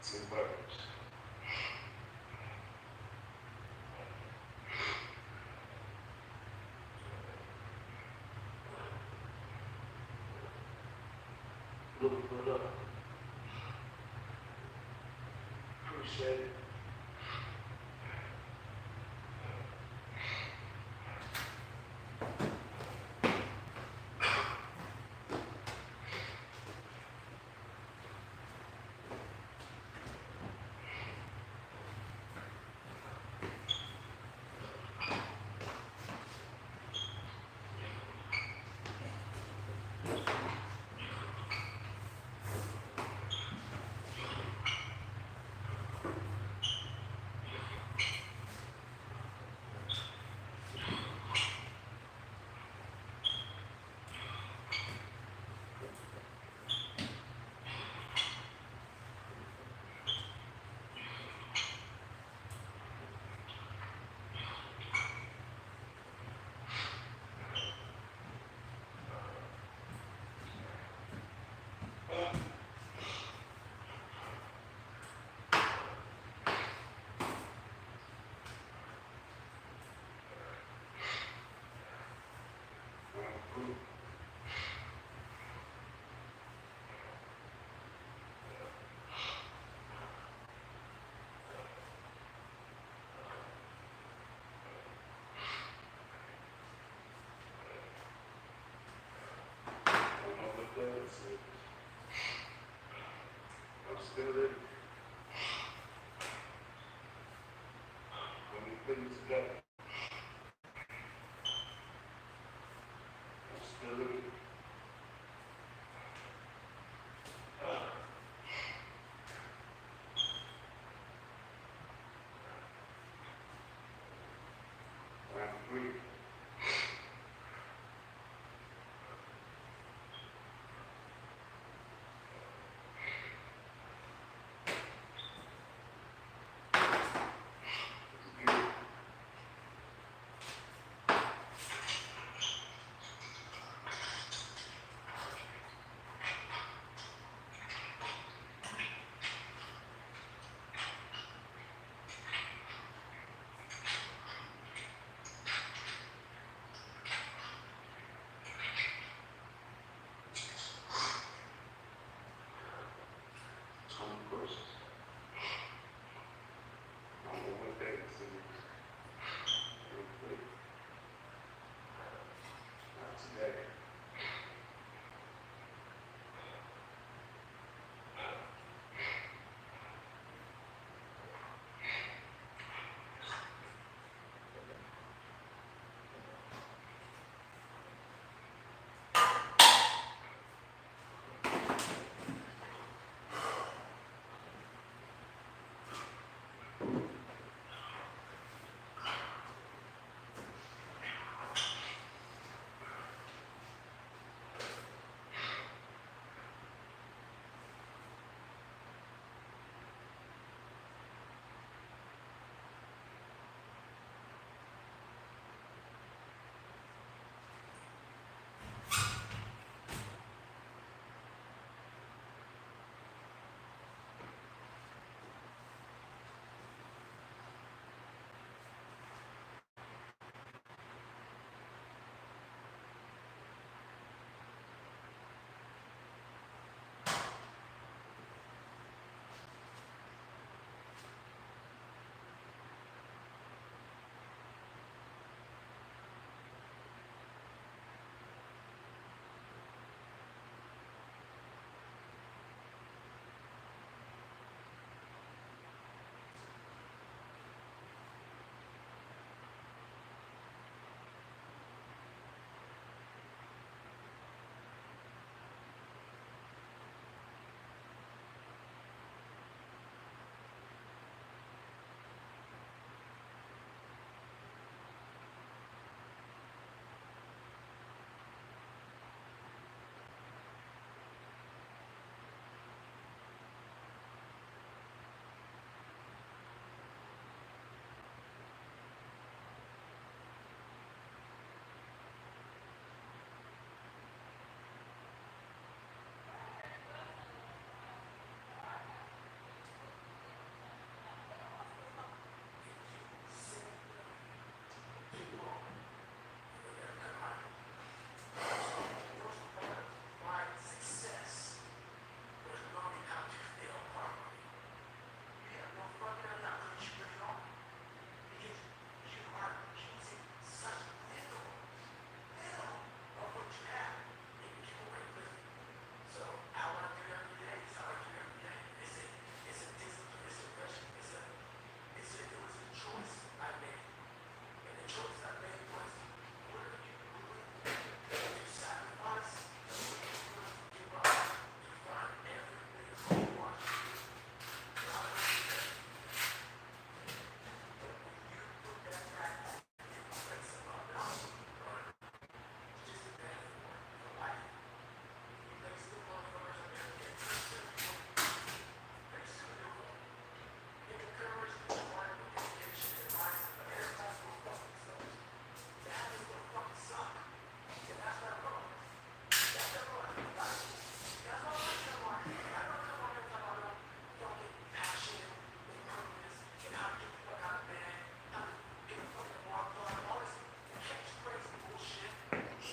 Two buttons. Look for love. Appreciate it. I'm still ready. Let me put it together. I'm still ready. Round three.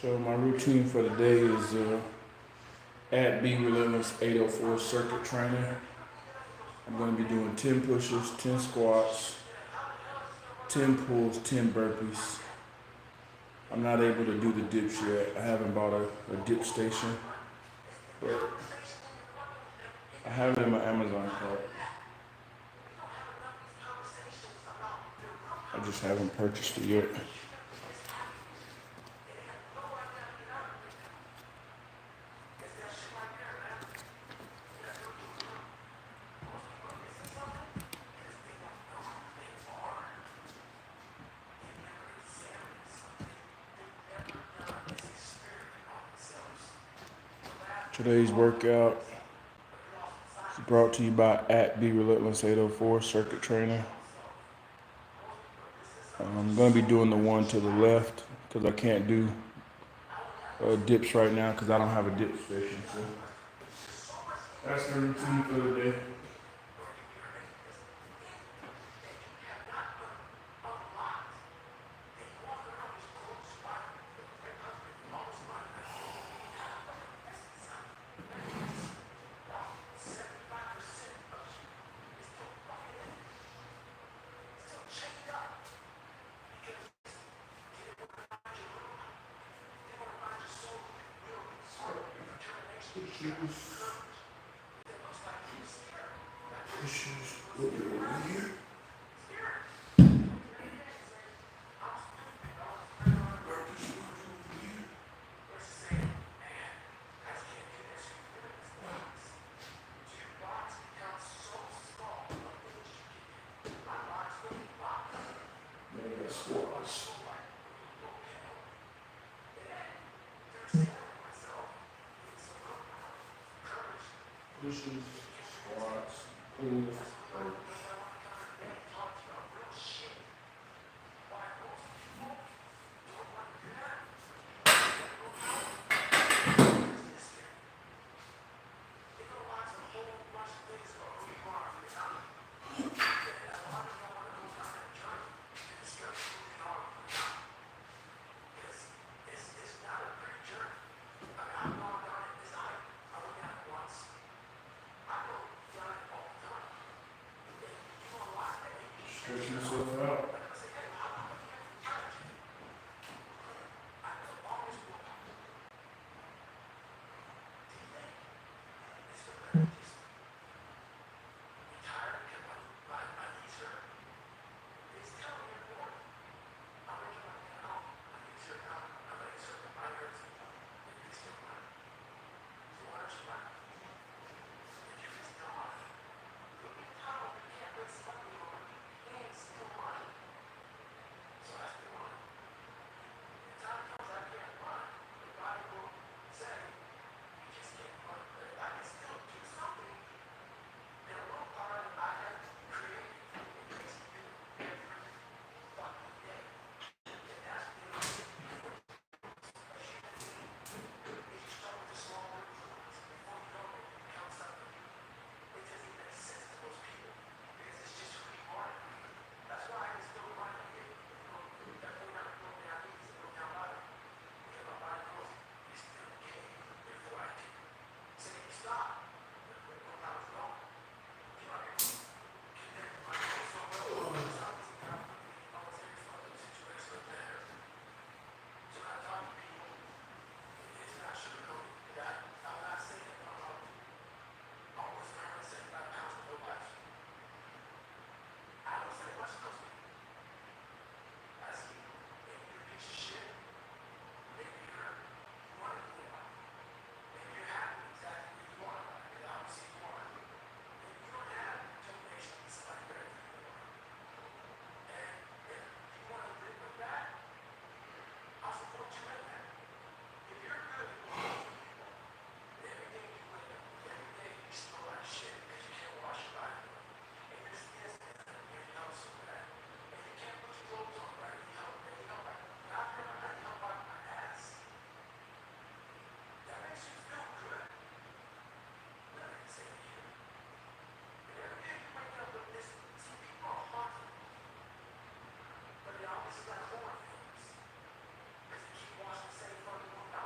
So my routine for the day is at BornSigma84 circuit trainer. I'm going to be doing 10 pushes, 10 squats, 10 pulls, 10 burpees. I'm not able to do the dips yet. I haven't bought a dip station, but I have it in my Amazon cart. I just haven't purchased it yet. Today's workout is brought to you by at BRelentless804 Circuit Trainer. I'm going to be doing the one to the left because I can't do dips right now because I don't have a dip station. So that's the routine for the day. Pushes over here. Squats. Pushes, squats, pulls, burpees.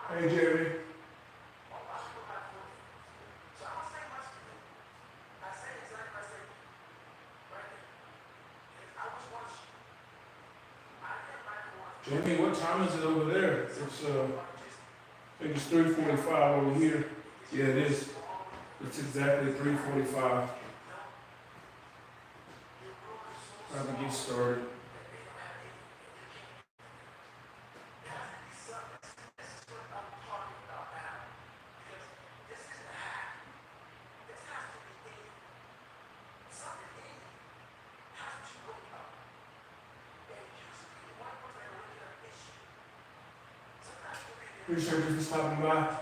Hey, Jeremy. Jamie, what time is it over there? It's I think it's 3:45 over here. Yeah, it is. It's exactly 3:45. Time to get started. Appreciate you for stopping by.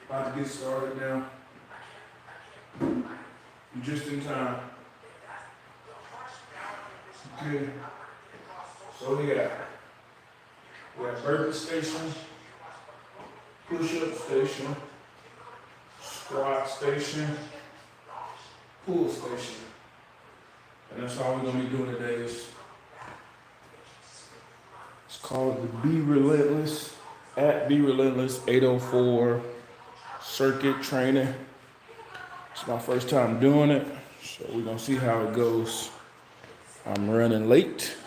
About to get started now. You're just in time. Good. So we got burpee station, push-up station, squat station, pull station. And that's all we're gonna be doing today. It's called the Be Relentless, at Be Relentless 804 circuit training. It's my first time doing it, so we're gonna see how it goes. I'm running late.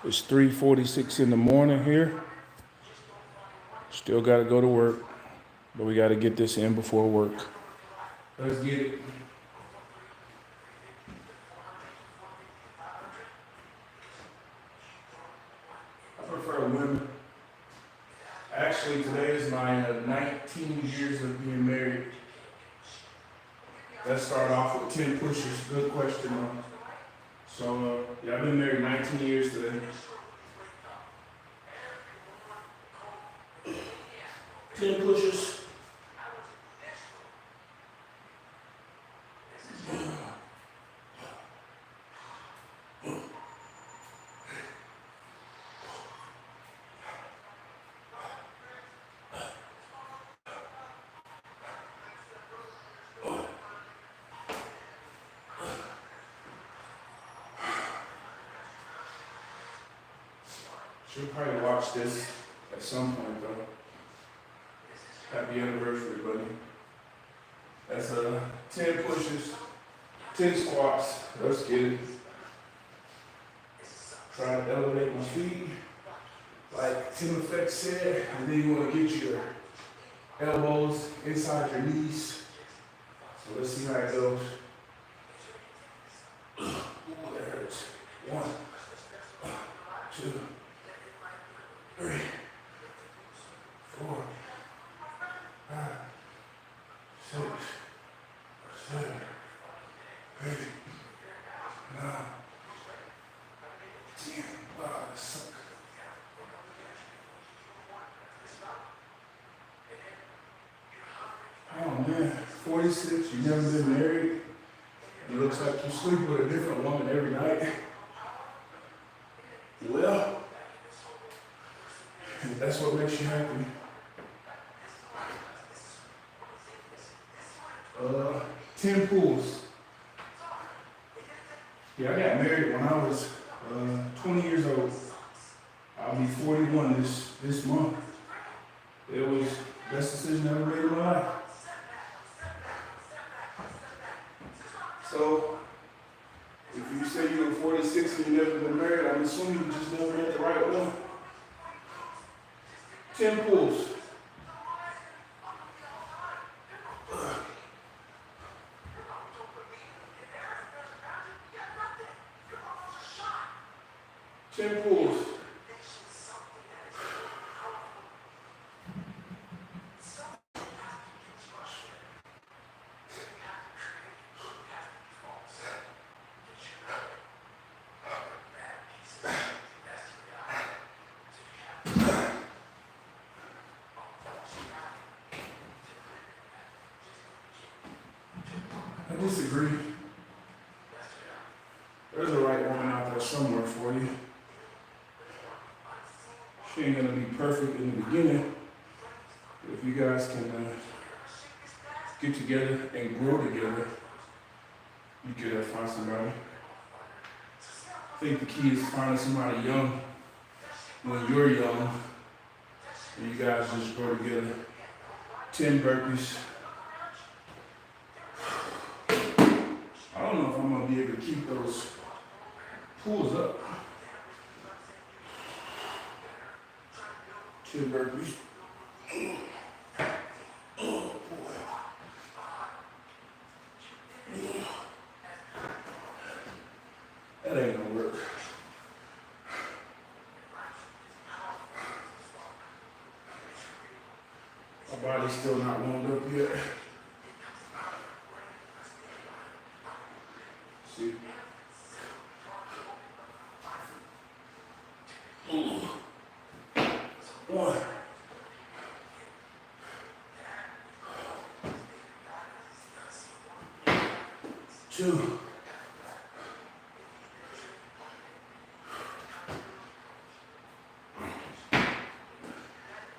It's 3:46 in the morning here. Still gotta go to work, but we gotta get this in before work. Let's get it. I prefer women. Actually, today is my 19 years of being married. Let's start off with 10 pushes. Good question, though. So, yeah, I've been married 19 years today. 10 pushes. She'll probably watch this at some point, though. Happy anniversary, buddy. That's 10 pushes, 10 squats. Let's get it. Try to elevate my feet, like Tim Effect said, and then you want to get your elbows inside your knees. So let's see how it goes. Ooh, that hurts. 1, 2, 3, 4, 5, 6, 7, 8, 9, 10. Wow, that sucks. Oh man, 46, you never been married. It looks like you sleep with a different woman every night. Well, if that's what makes you happy. 10 pulls. Yeah, I got married when I was 20 years old. I'll be 41 this month. It was the best decision I ever made in my life. So, if you say you're 46 and you've never been married, I'm assuming you just never met the right one. 10 pulls. Pulls. I disagree. There's a right woman out there somewhere for you. She ain't gonna be perfect in the beginning. If you guys can get together and grow together, you can find somebody. I think the key is finding somebody young when you're young, and you guys just grow together. 10 burpees. I don't know if I'm gonna be able to keep those pulls up. 10 burpees. That ain't gonna work. My body's still not warmed up yet. See? One. Two.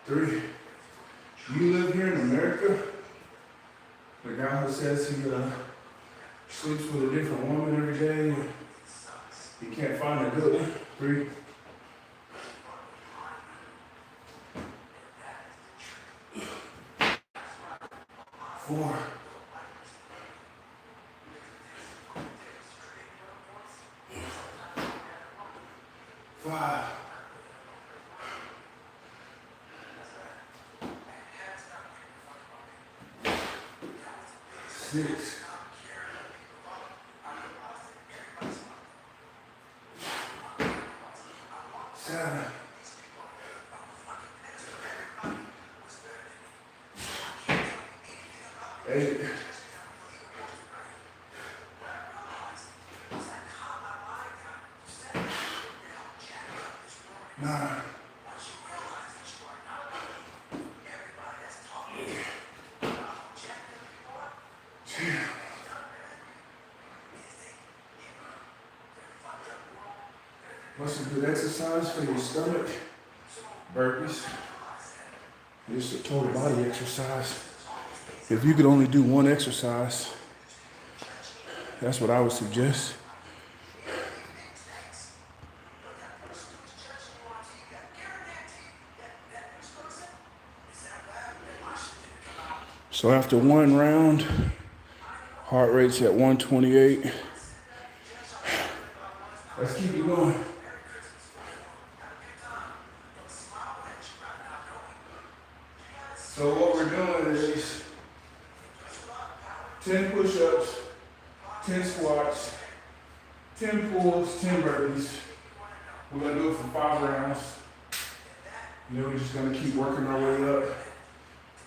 Three. You live here in America, the guy who says he sleeps with a different woman every day, he can't find a good one. 3. 4. 5. 6. 7. 8. 9. 10. What's a good exercise for your stomach? Burpees. It's a total body exercise. If you could only do one exercise, that's what I would suggest. So after one round, heart rate's at 128. Let's keep it going. So what we're doing is 10 push-ups, 10 squats, 10 pulls, 10 burpees. We're gonna do it for 5 rounds. And then we're just gonna keep working our way up.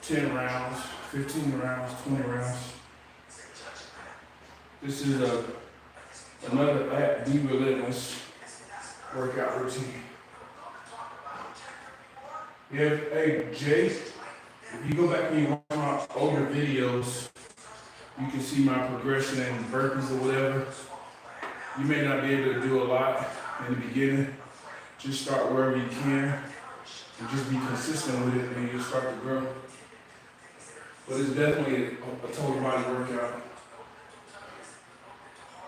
10 rounds, 15 rounds, 20 rounds. This is another at Be Relentless workout routine. Yeah, hey Jay, if you go back and you watch my older videos, you can see my progression in burpees or whatever. You may not be able to do a lot in the beginning. Just start wherever you can and just be consistent with it and you'll start to grow. But it's definitely a total body workout.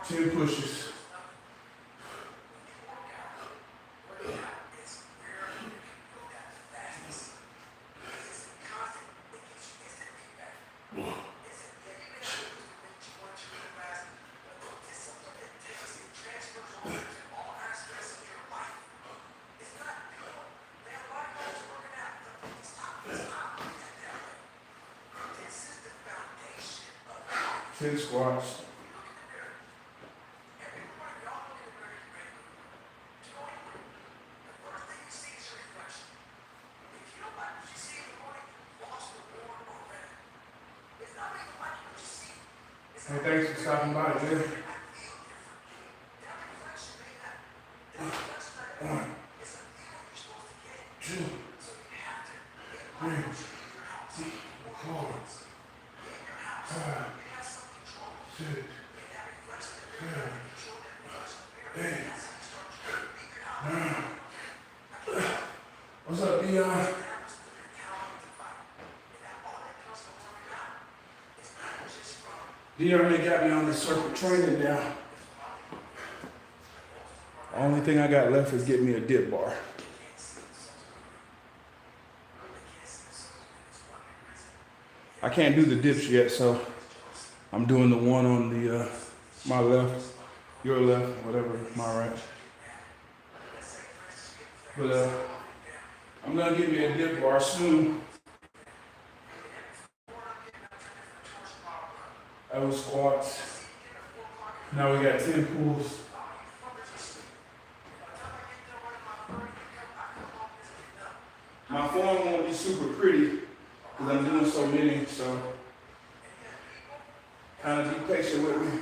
10 pushes. Ten squats. Hey, thanks for stopping by, Jay. 1, 2, 3, 4, 5, 6, 7, 8, 9. What's up, Dion? Dion got me on the circuit training now. Only thing I got left is get me a dip bar. I can't do the dips yet, so I'm doing the one on the my left, your left, whatever, my right. But I'm gonna get me a dip bar soon. That was squats. Now we got 10 pulls. My form won't be super pretty because I'm doing so many, so kind of be patient with me.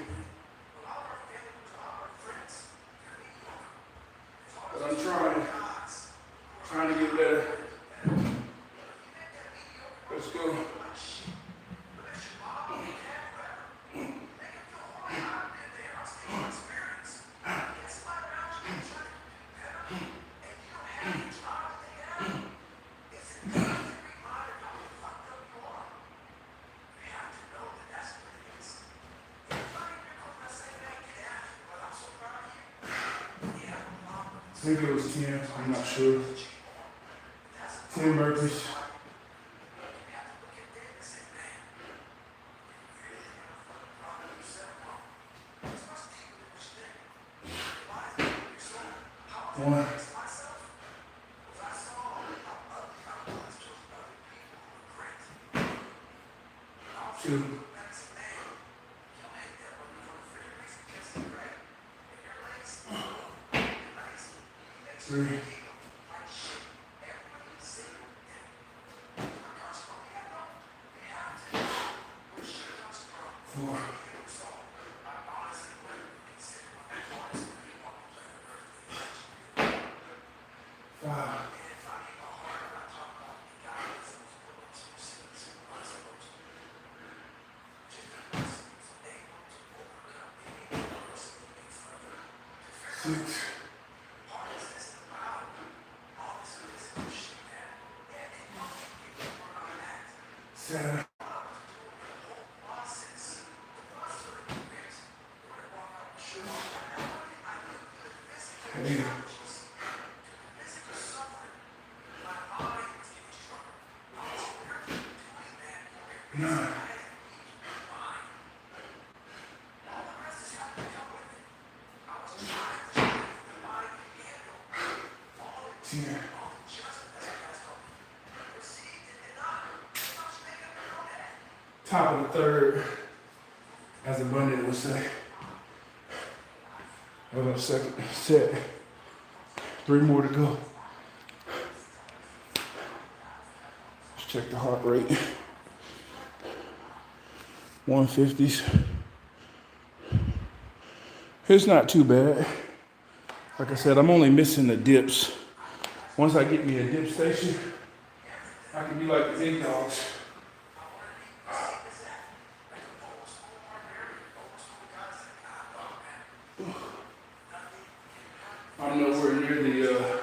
But I'm trying to get better. Let's go. I think it was 10, I'm not sure. 10 burpees. One. Two. Three. Four. Five. Six. 7. 8. 9. 10. Top of the third, as Abundant would say. Hold on a second. Set. 3 more to go. Let's check the heart rate. 150s. It's not too bad. Like I said, I'm only missing the dips. Once I get me a dip station, I can be like the big dogs. I'm nowhere near the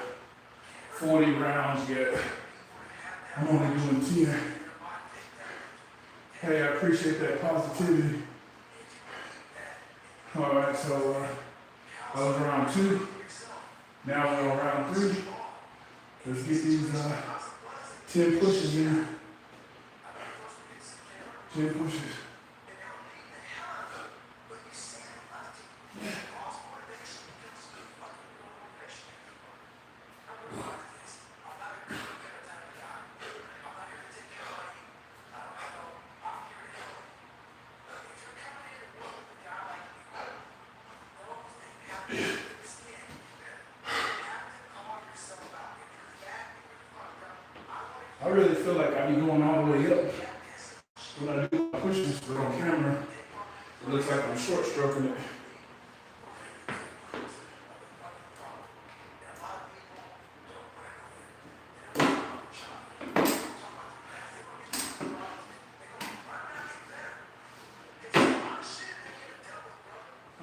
40 rounds yet. I'm only doing 10. Hey, I appreciate that positivity. All right, so I was round 2. Now we're on round 3. Let's get these 10 pushes in. 10 pushes. I really feel like I be going all the way up when I do my pushes, but on camera, it looks like I'm short stroking it.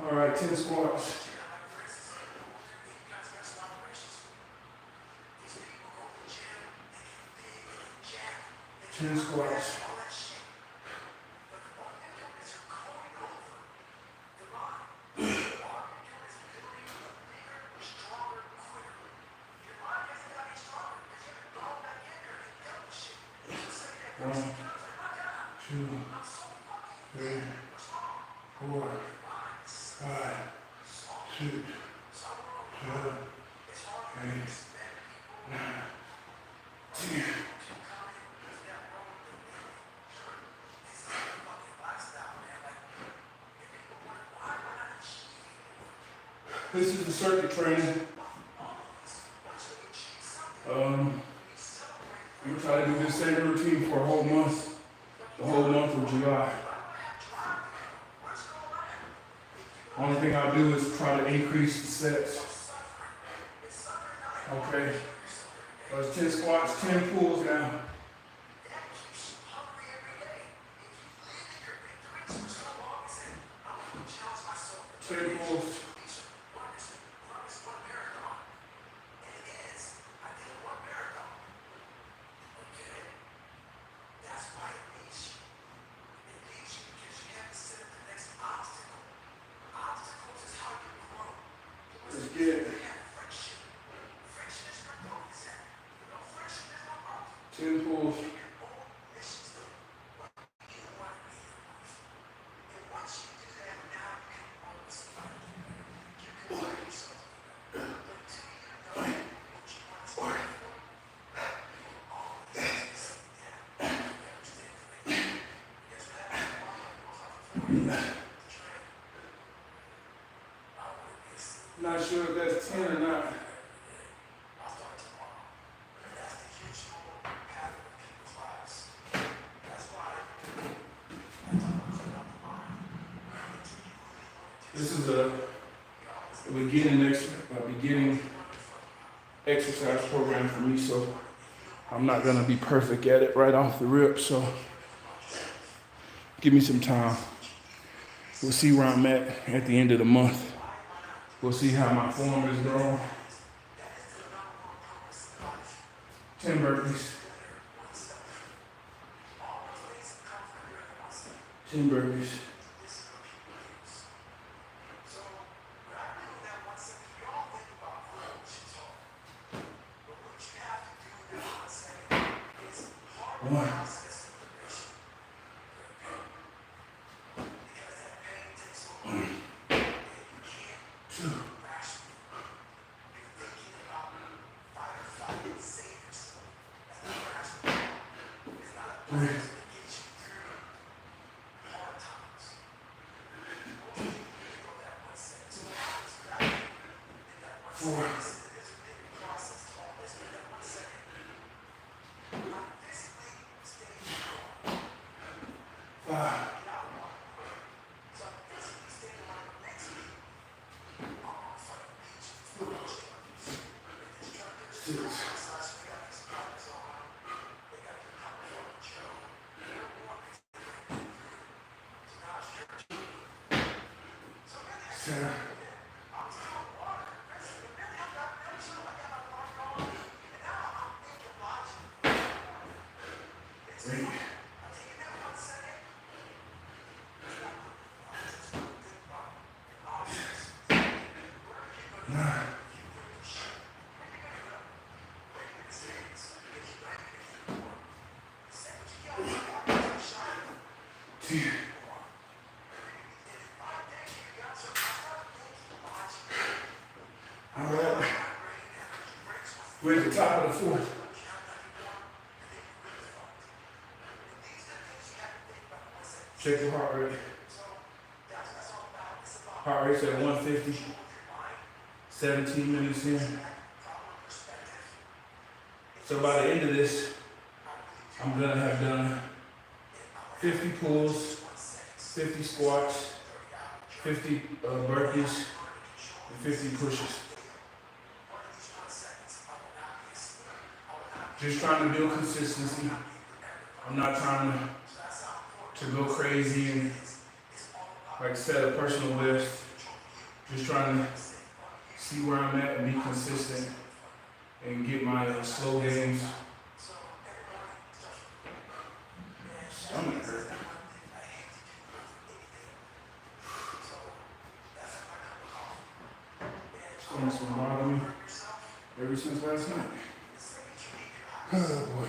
All right, 10 squats. 10 squats. 4, 5, 6, 7, 8, 9, 10. This is the circuit training. I'm gonna try to do this same routine for a whole month, the whole month of July. Only thing I'll do is try to increase the sets. Okay. That's 10 squats, 10 pulls now. 10 pulls. Let's get it. 10 pulls. Not sure if that's 10 or not. This is a beginning exercise program for me, so I'm not gonna be perfect at it right off the rip, so give me some time. We'll see where I'm at the end of the month. We'll see how my form is growing. 10 burpees. 10 burpees. One. 2. 3. 4. 5. 6. 7. 8. 9. 10. All right. We're at the top of the 4th. Check your heart rate. Heart rate's at 150. 17 minutes in. So by the end of this, I'm gonna have done 50 pulls, 50 squats, 50 burpees, and 50 pushes. Just trying to build consistency. I'm not trying to go crazy and like set a personal best. Just trying to see where I'm at and be consistent and get my slow gains. Stomach hurt. Stomach's been bothering me ever since last night. Oh boy.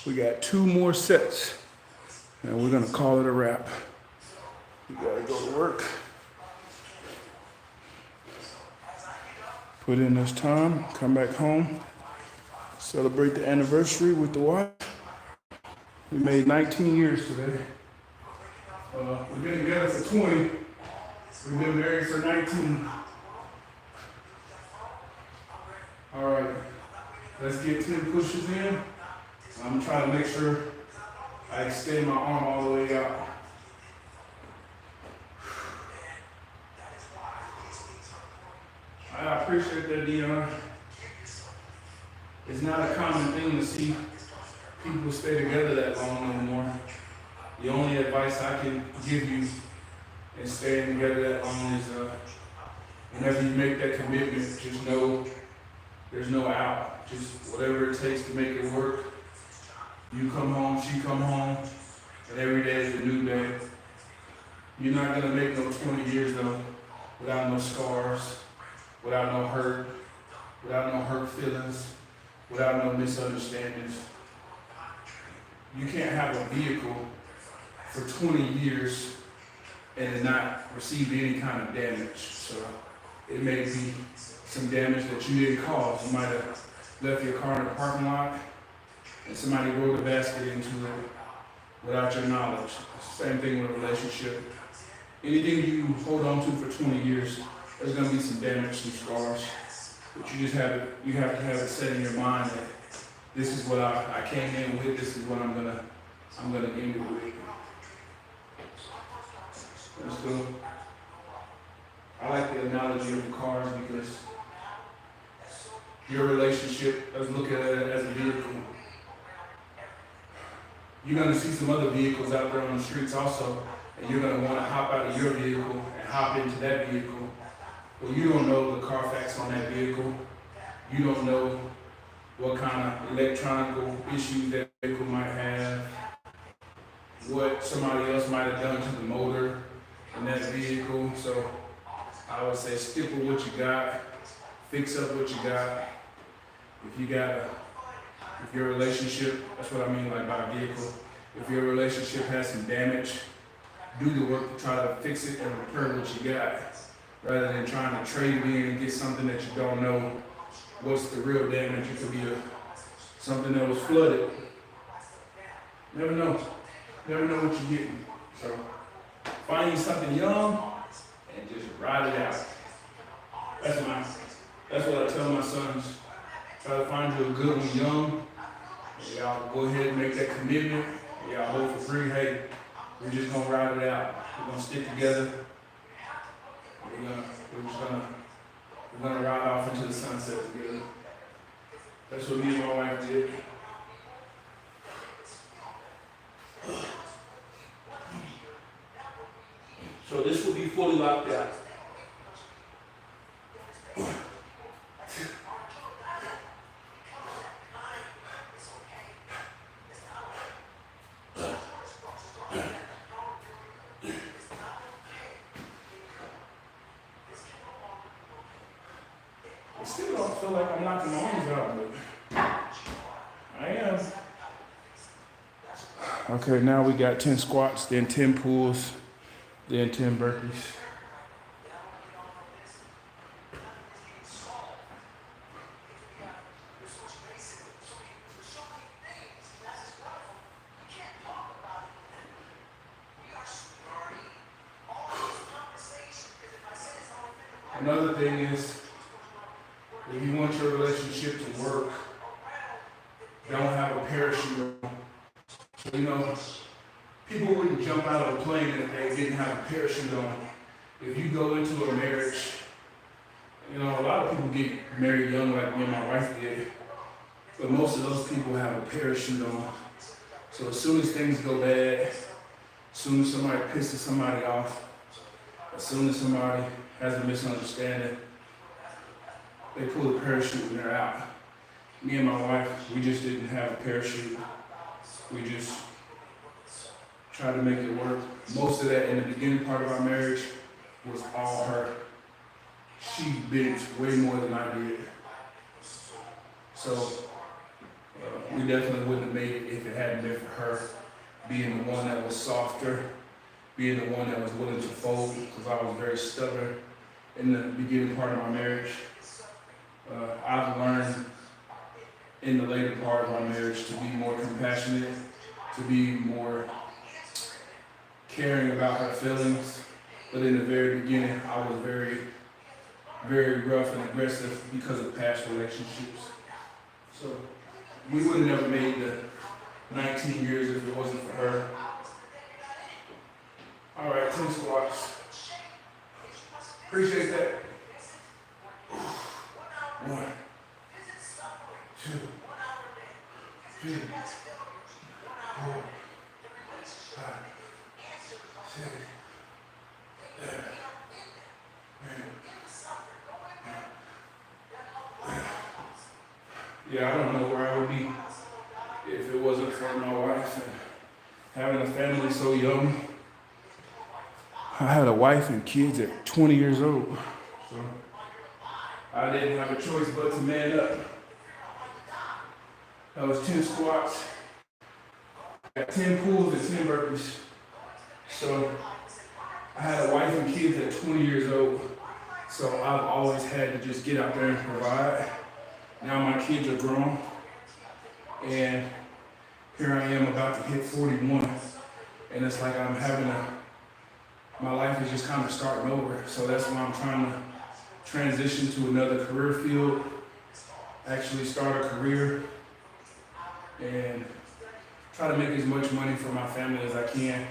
We got 2 more sets And we're gonna call it a wrap. We gotta go to work. Put in this time, come back home, celebrate the anniversary with the wife. We made 19 years today. We've been together for 20. We've been married for 19. All right, let's get 10 pushes in. I'm trying to make sure I extend my arm all the way out. I appreciate that, Dion. It's not a common thing to see people stay together that long anymore. The only advice I can give you in staying together that long is whenever you make that commitment, just know there's no out. Just whatever it takes to make it work. You come home, she come home, and every day is a new day. You're not gonna make no 20 years though without no scars, without no hurt, without no hurt feelings, without no misunderstandings. You can't have a vehicle for 20 years and not receive any kind of damage. So it may be some damage that you didn't cause. You might have left your car in the parking lot and somebody rolled a basket into it without your knowledge. Same thing with a relationship. Anything you hold on to for 20 years, there's gonna be some damage, some scars. But you just have to have it set in your mind that this is what I came in with, this is what I'm gonna end it with. Let's go. I like the analogy of the cars because your relationship, let's look at it as a vehicle. You're gonna see some other vehicles out there on the streets also, and you're gonna wanna hop out of your vehicle and hop into that vehicle. Well, you don't know the Carfax on that vehicle. You don't know what kind of electronic issues that vehicle might have, what somebody else might have done to the motor in that vehicle. So I would say stick with what you got, fix up what you got. If your relationship, that's what I mean like by vehicle, if your relationship has some damage, do the work to try to fix it and repair what you got, rather than trying to trade it in and get something that you don't know what's the real damage. It could be something that was flooded. Never know what you're getting. So find you something young and just ride it out. That's what I tell my sons. Try to find you a good one young. And y'all go ahead and make that commitment. And y'all hold for free. Hey, we're just gonna ride it out. We're gonna stick together. We're gonna ride off into the sunset together. That's what me and my wife did. So this will be fully locked out. I still don't feel like I'm knocking my arms out, but I am. Okay, now we got 10 squats, then 10 pulls, then 10 burpees. Another thing is, if you want your relationship to work, don't have a parachute on. So, people wouldn't jump out of a plane if they didn't have a parachute on. If you go into a marriage, a lot of people get married young like me and my wife did, but most of those people have a parachute on. So as soon as things go bad, as soon as somebody pisses somebody off, as soon as somebody has a misunderstanding, they pull the parachute and they're out. Me and my wife, we just didn't have a parachute. We just tried to make it work. Most of that in the beginning part of our marriage was all her. She bent way more than I did. So we definitely wouldn't have made it if it hadn't been for her. being the one that was softer, being the one that was willing to fold, because I was very stubborn in the beginning part of my marriage. I've learned in the later part of my marriage to be more compassionate, to be more caring about her feelings. But in the very beginning, I was very, very rough and aggressive because of past relationships. So we would have never made the 19 years if it wasn't for her. All right, 10 squats. Appreciate that. 1, 2, 3, 4, 5, 6, 7, 8. Yeah, I don't know where I would be if it wasn't for my wife and having a family so young. I had a wife and kids at 20 years old, so I didn't have a choice but to man up. That was 10 squats, got 10 pulls and 10 burpees. So I had a wife and kids at 20 years old, so I've always had to just get out there and provide. Now my kids are grown, and here I am about to hit 41, and it's like my life is just kind of starting over. So that's why I'm trying to transition to another career field, actually start a career, and try to make as much money for my family as I can.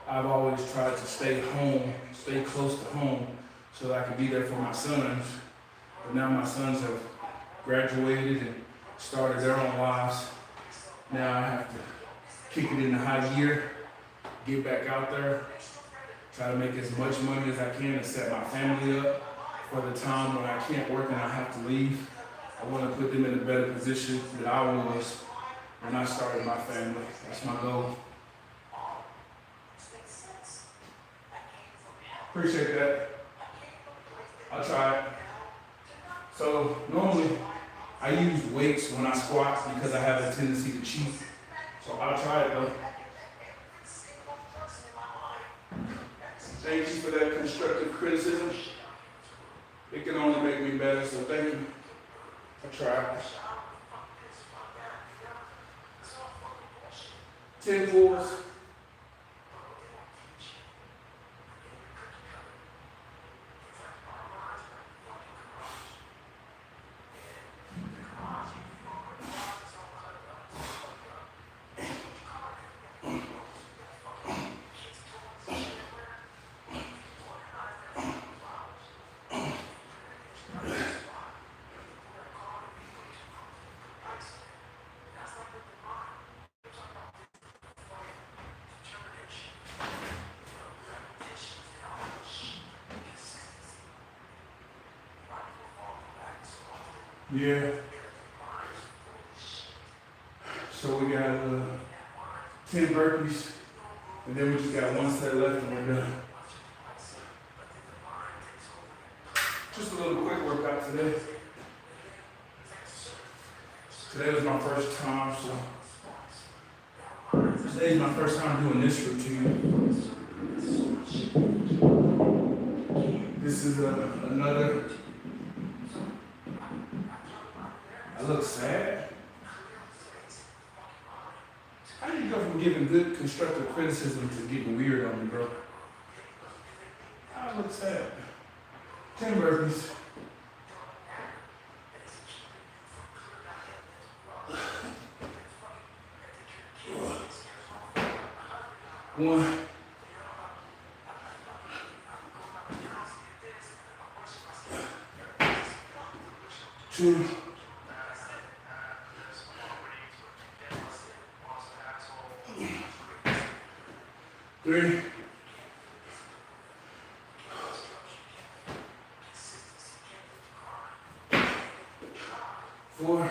I've always tried to stay home, stay close to home, so that I can be there for my sons. But now my sons have graduated and started their own lives. Now I have to kick it into high gear, get back out there, try to make as much money as I can and set my family up for the time when I can't work and I have to leave. I want to put them in a better position than I was when I started my family. That's my goal. Appreciate that. I'll try it. So normally I use weights when I squat because I have a tendency to cheat. So I'll try it though. Thank you for that constructive criticism. It can only make me better, so thank you. I tried. 10 pulls. Yeah. So we got 10 burpees, and then we just got one set left and we're done. Just a little quick workout today. Today was my first time, so today's my first time doing this routine. This is another. I look sad. How do you go from giving good constructive criticism to getting weird on me, bro? I look sad. 10 burpees. One. 2. 3. 4.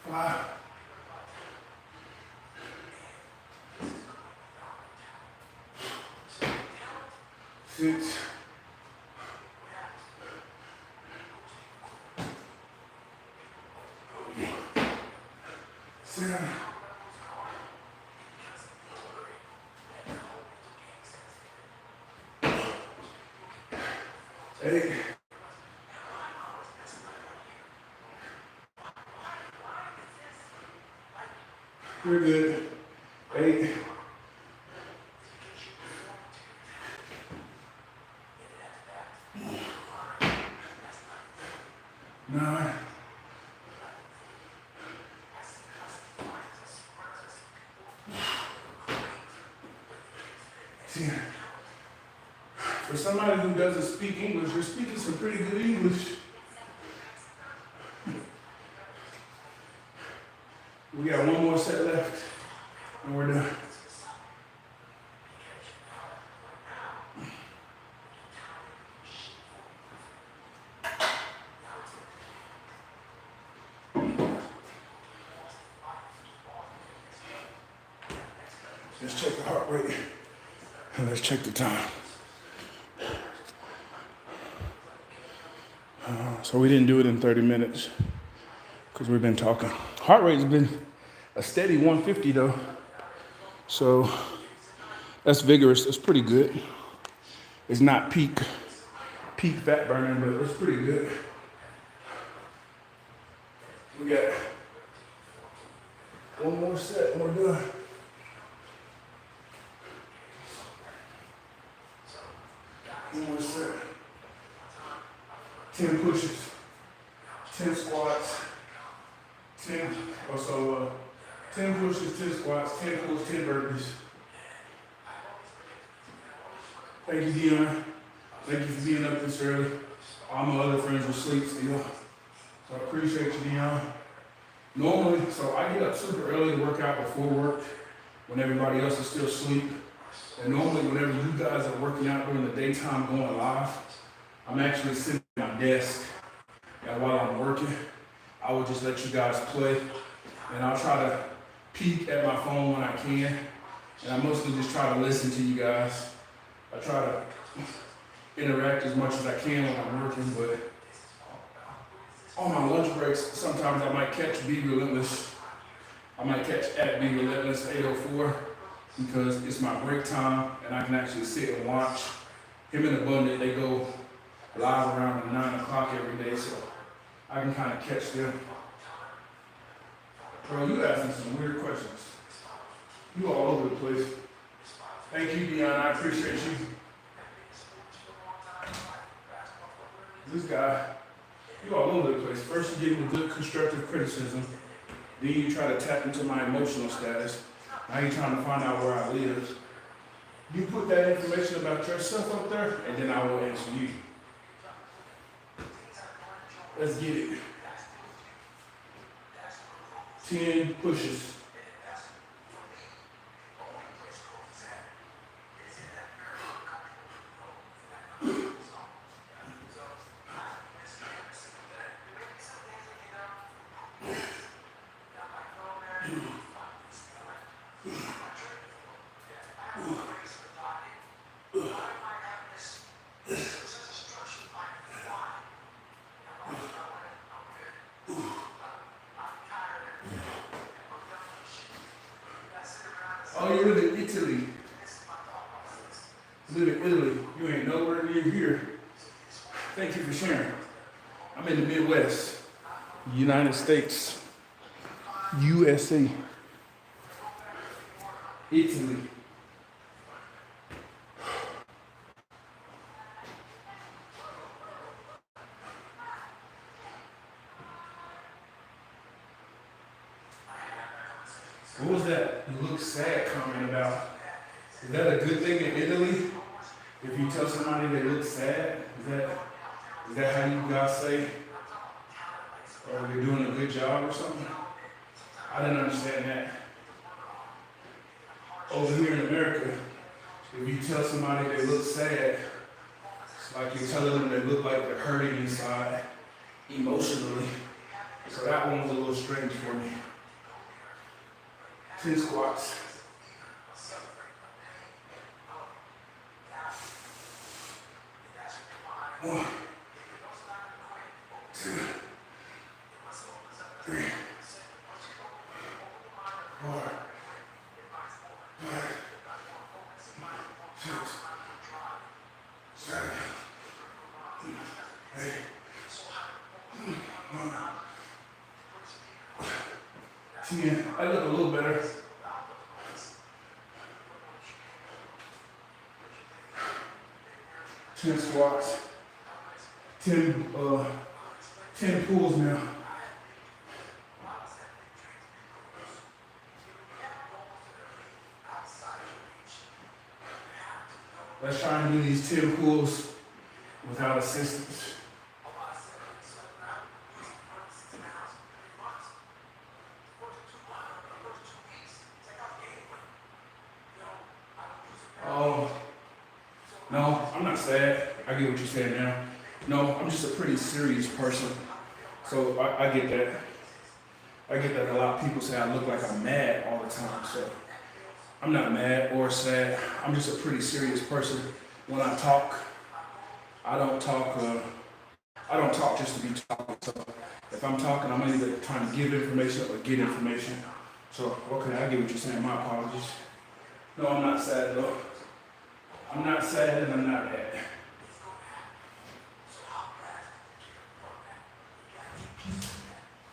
5. 6. 10, 8, you're good, 8, 9, 10. For somebody who doesn't speak English, you're speaking some pretty good English. We got one more set left, and we're done. Let's check the heart rate, and let's check the time. So we didn't do it in 30 minutes, because we've been talking. Heart rate's been a steady 150 though. So that's vigorous, that's pretty good. It's not peak fat burning, but it's pretty good. We got one more set and we're done. One more set. 10 pushes, 10 squats, 10 pushes, 10 squats, 10 pulls, 10 burpees. Thank you, Dion. Thank you for being up this early. All my other friends are asleep still. So I appreciate you, Dion. Normally, so I get up super early to work out before work when everybody else is still asleep. And normally whenever you guys are working out during the daytime going live, I'm actually sitting at my desk, and while I'm working, I will just let you guys play, and I'll try to peek at my phone when I can, and I mostly just try to listen to you guys. I try to interact as much as I can when I'm working, but on my lunch breaks, sometimes I might catch Be Relentless. I might catch at Be Relentless 804 because it's my break time, and I can actually sit and watch him and Abundant. They go live around 9 o'clock every day, so I can kind of catch them. Bro, you asking some weird questions. You all over the place. Thank you, Dion. I appreciate you. This guy, you all over the place. First you give me good constructive criticism, then you try to tap into my emotional status. Now you're trying to find out where I live. You put that information about yourself up there, and then I will answer you. Let's get it. 10 pushes. Oh, you live in Italy. You live in Italy. You ain't nowhere near here. Thank you for sharing. I'm in the Midwest, United States, USA, Italy. What was that you look sad comment about? Is that a good thing in Italy? If you tell somebody they look sad, is that how you guys say, or you're doing a good job or something? I didn't understand that. Over here in America, if you tell somebody they look sad, it's like you're telling them they look like they're hurting inside emotionally. So that one was a little strange for me. 10 squats. One, 2, 3, 10. I look a little better. 10 squats. 10 pulls now. Let's try and do these 10 pulls without assistance. Oh, no, I'm not sad. I get what you're saying now. No, I'm just a pretty serious person. So I get that. I get that a lot of people say I look like I'm mad all the time. So I'm not mad or sad. I'm just a pretty serious person. When I talk, I don't talk just to be talking. So if I'm talking, I'm either trying to give information or get information. So, okay, I get what you're saying. My apologies. No, I'm not sad though. I'm not sad and I'm not mad.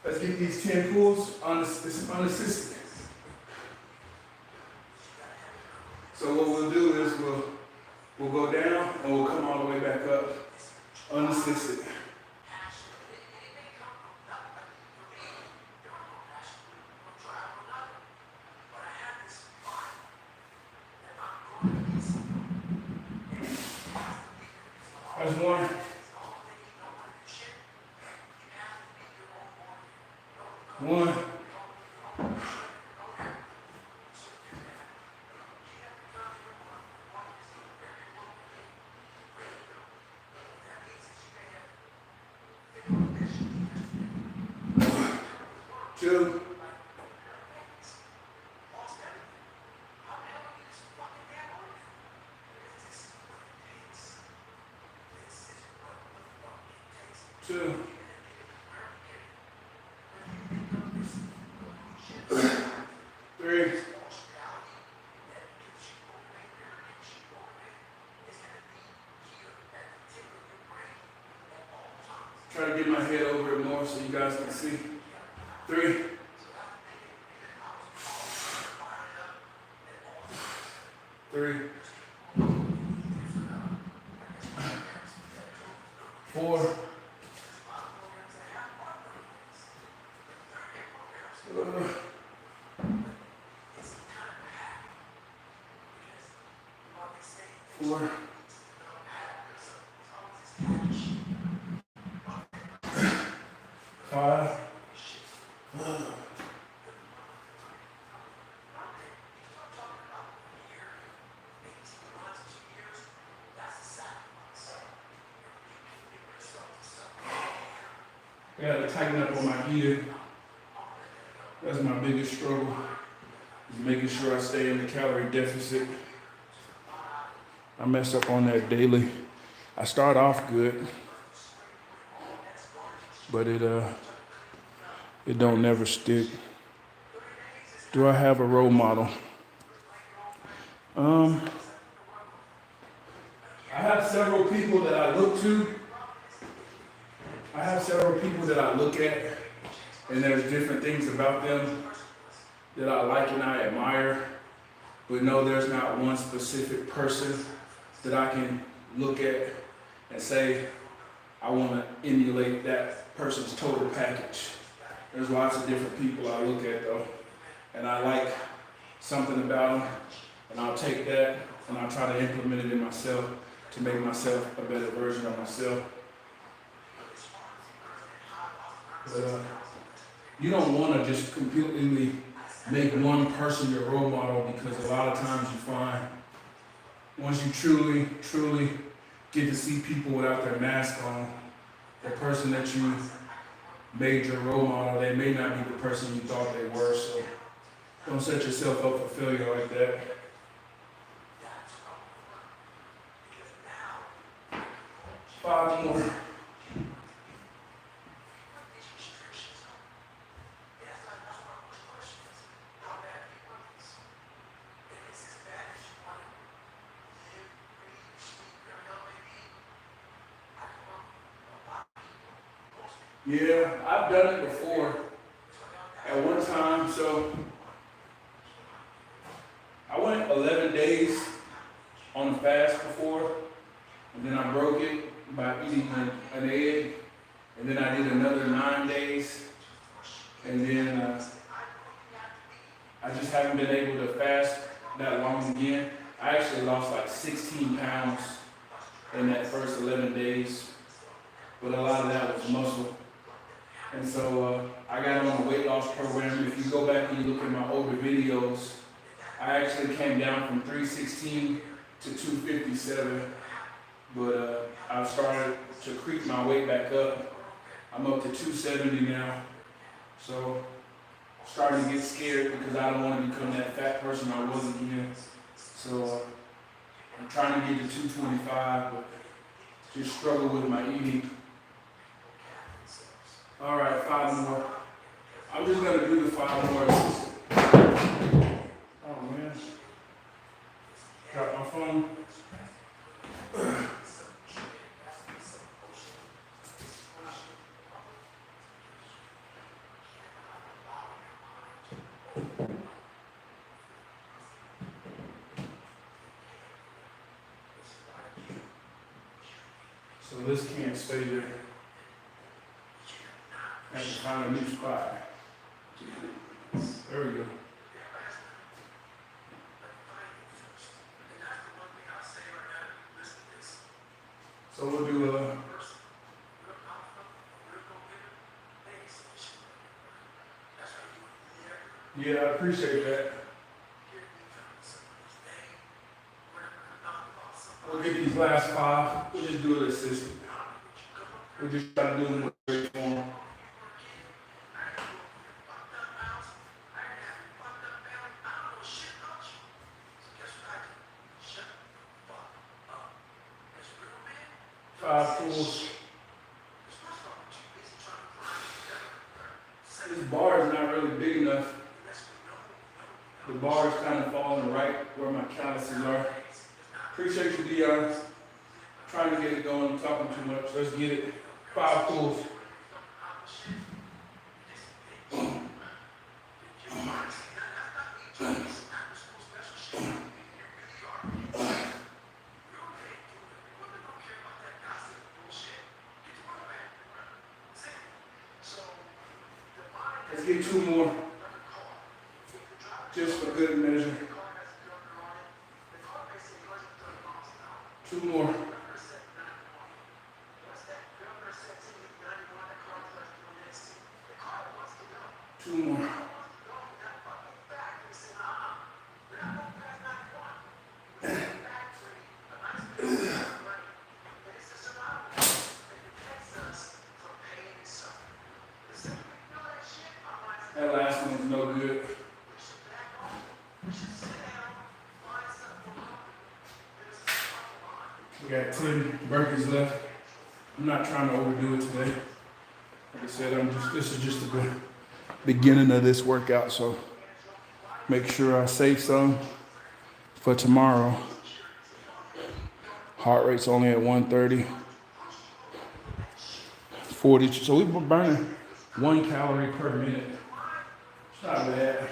Let's get these 10 pulls unassisted. So what we'll do is we'll go down and we'll come all the way back up unassisted. That's one. One. Two. Two. Three. Try to get my head over it more so you guys can see. 3. 3. 4. 4. 5. 'I gotta tighten up on my eating. That's my biggest struggle, is making sure I stay in the calorie deficit. I mess up on that daily. I start off good, but it don't never stick. Do I have a role model? I have several people that I look to. I have several people that I look at, and there's different things about them that I like and I admire. But no, there's not one specific person that I can look at and say, I want to emulate that person's total package. There's lots of different people I look at though, and I like something about them, and I'll take that and I'll try to implement it in myself to make myself a better version of myself. But you don't want to just completely make one person your role model, because a lot of times you find once you truly get to see people without their mask on, the person that you made your role model, they may not be the person you thought they were. So don't set yourself up for failure like that. 5 more. Yeah, I've done it before at one time. So I went 11 days on the fast before, and then I broke it by eating an egg, and then I did another 9 days, and then I just haven't been able to fast that long again. I actually lost like 16 pounds in that first 11 days, but a lot of that was muscle. And so I got on a weight loss program. If you go back and you look at my older videos, I actually came down from 316 to 257, but I've started to creep my weight back up. I'm up to 270 now, so starting to get scared because I don't want to become that fat person I was again. So I'm trying to get to 225, but just struggle with my eating. All right, 5 more. I'm just gonna do the 5 more. Oh man, got my phone. So this can't stay there. I have to find a new spot. There we go. So we'll do yeah, I appreciate that. We'll get these last 5. We'll just do it assisted. We'll just try to do them with great form. Five pulls. This bar is not really big enough. The bar is kind of falling right where my calluses are. Appreciate you, Dion. Trying to get it going. I'm talking too much. Let's get it. 5 pulls. Let's get 2 more. Just for good measure. 2 more. 2 more. That last one's no good. We got 10 burpees left. I'm not trying to overdo it today. Like I said, this is just the beginning of this workout, so make sure I save some for tomorrow. Heart rate's only at 130. 40, so we've been burning 1 calorie per minute. It's not bad.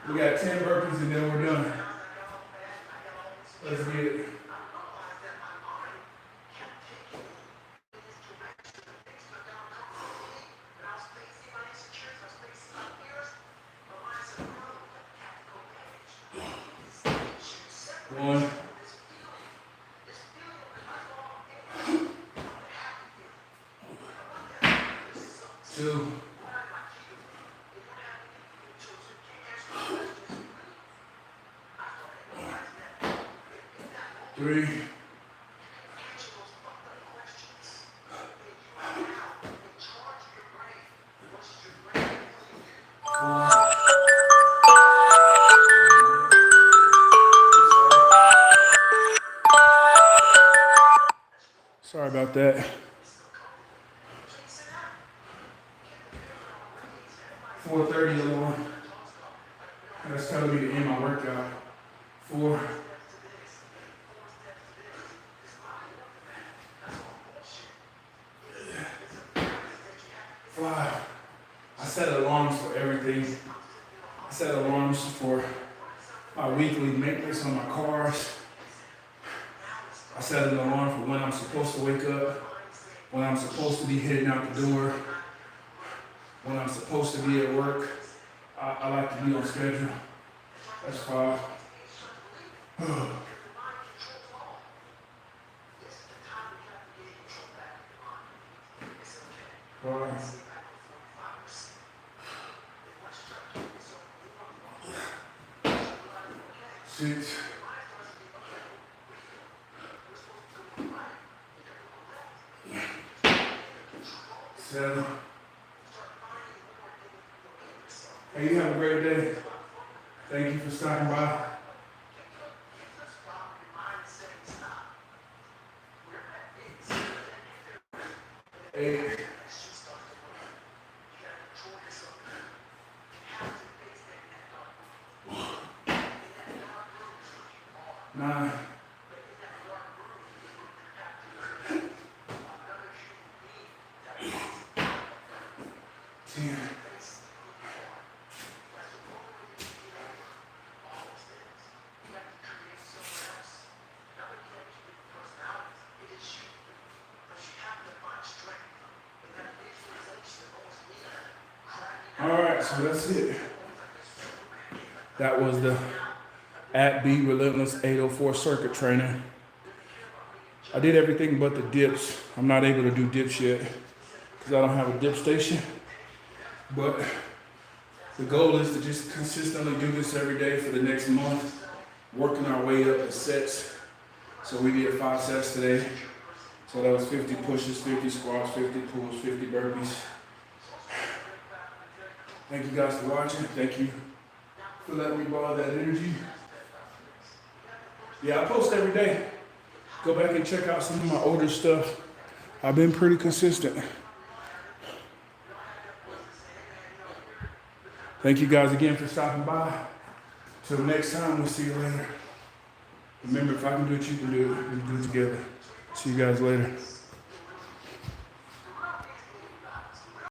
We got 10 burpees and then we're done. Let's get it. One. 2. 3. 4. Sorry about that. 4:30 alarm. That's telling me to end my workout. 4. 5. 5. I set alarms for everything. I set alarms for my weekly maintenance on my cars. I set an alarm for when I'm supposed to wake up, when I'm supposed to be heading out the door, when I'm supposed to be at work. I like to be on schedule. That's 5. 5. 6. 7. Hey, you have a great day. Thank you for stopping by. 8. 9. 10. 'Alright, so that's it. That was the at B Relentless 804 circuit training. I did everything but the dips. I'm not able to do dips yet because I don't have a dip station. But the goal is to just consistently do this every day for the next month, working our way up to sets. So we did 5 sets today. So that was 50 pushes, 50 squats, 50 pulls, 50 burpees. Thank you guys for watching. Thank you for letting me borrow that energy. Yeah, I post every day. Go back and check out some of my older stuff. I've been pretty consistent. Thank you guys again for stopping by. Till next time, we'll see you later. Remember, if I can do it, you can do it. We can do it together. See you guys later.